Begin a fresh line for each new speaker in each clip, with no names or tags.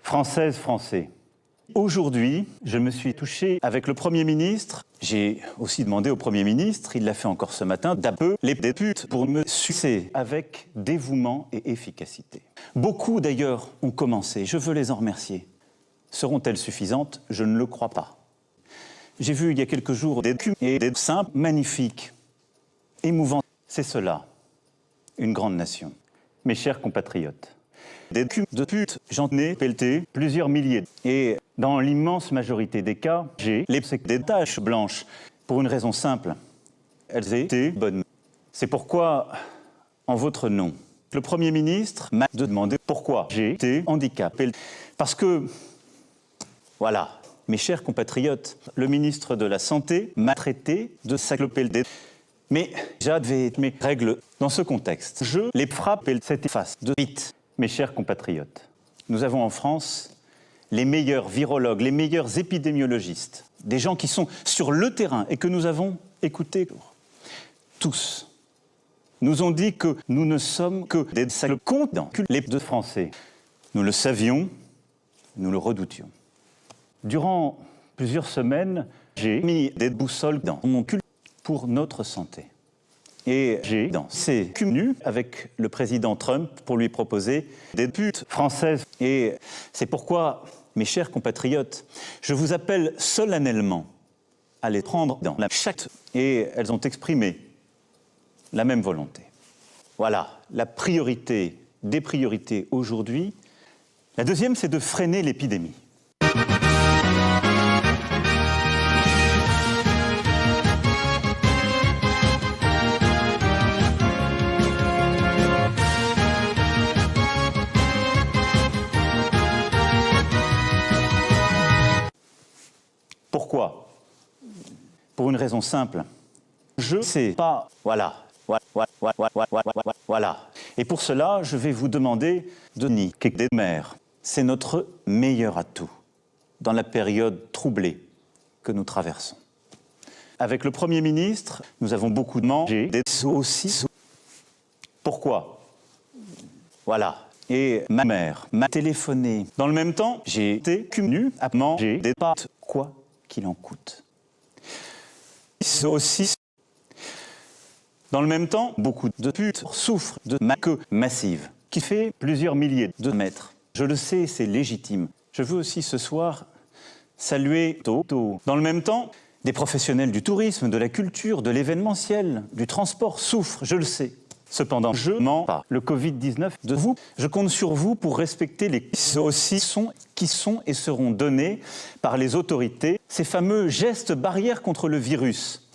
Françaises, Français. Aujourd'hui, je me suis touché avec le Premier ministre. J'ai aussi demandé au Premier ministre, il l'a fait encore ce matin, d'appeler les députés pour me sucer avec dévouement et efficacité. Beaucoup d'ailleurs ont commencé, je veux les en remercier. Seront-elles suffisantes? Je ne le crois pas. J'ai vu il y a quelques jours des simples, magnifiques, émouvants. C'est cela, une grande nation. Mes chers compatriotes, des de putes, j'en ai pelleté plusieurs milliers. Et dans l'immense majorité des cas, j'ai des taches blanches. Pour une raison simple, elles étaient bonnes. C'est pourquoi, en votre nom, le Premier ministre m'a demandé pourquoi j'ai été handicapé. Parce que, voilà, mes chers compatriotes, le ministre de la Santé m'a traité de saclopédé. Mais j'avais mes règles dans ce contexte. Je les frappe et cette face de vite. Mes chers compatriotes, nous avons en France les meilleurs virologues, les meilleurs épidémiologistes, des gens qui sont sur le terrain et que nous avons écoutés. Tous nous ont dit que nous ne sommes que des salopes les deux Français. Nous le savions, nous le redoutions. Durant plusieurs semaines, j'ai mis des boussoles dans mon cul pour notre santé. Et j'ai dansé nu avec le président Trump pour lui proposer des putes françaises. Et c'est pourquoi, mes chers compatriotes, je vous appelle solennellement à les prendre dans la chatte. Et elles ont exprimé la même volonté. Voilà, la priorité des priorités aujourd'hui. La deuxième, c'est de freiner l'épidémie. Pourquoi? Pour une raison simple. Je sais pas, voilà. Et pour cela, je vais vous demander de nier des mères. C'est notre meilleur atout dans la période troublée que nous traversons. Avec le Premier ministre, nous avons beaucoup mangé des aussi. Pourquoi? Voilà. Et ma mère m'a téléphoné. Dans le même temps, j'ai été venu à manger des pâtes, quoi qu'il en coûte. Aussi. Dans le même temps, beaucoup de putes souffrent de queue massive, qui fait plusieurs milliers de mètres. Je le sais, c'est légitime. Je veux aussi ce soir saluer Toto. Dans le même temps, des professionnels du tourisme, de la culture, de l'événementiel, du transport souffrent, je le sais. Cependant, je ne mens pas. Le Covid-19 de vous, je compte sur vous pour respecter les qui sont et seront donnés par les autorités, ces fameux gestes barrières contre le virus.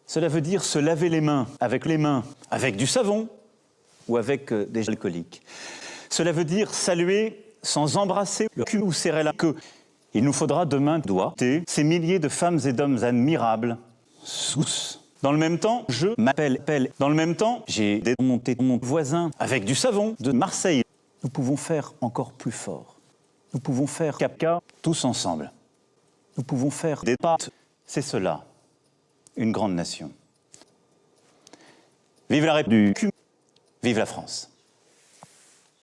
Cela veut dire se laver les mains, avec du savon ou avec des gels alcooliques. Cela veut dire saluer sans embrasser le cul ou serrer la queue. Il nous faudra demain ces milliers de femmes et d'hommes admirables sous. Dans le même temps, je m'appelle. Dans le même temps, j'ai démonté mon voisin avec du savon de Marseille. Nous pouvons faire encore plus fort. Nous pouvons faire capca tous ensemble. Nous pouvons faire des pâtes. C'est cela, une grande nation. Vive la République, vive la France.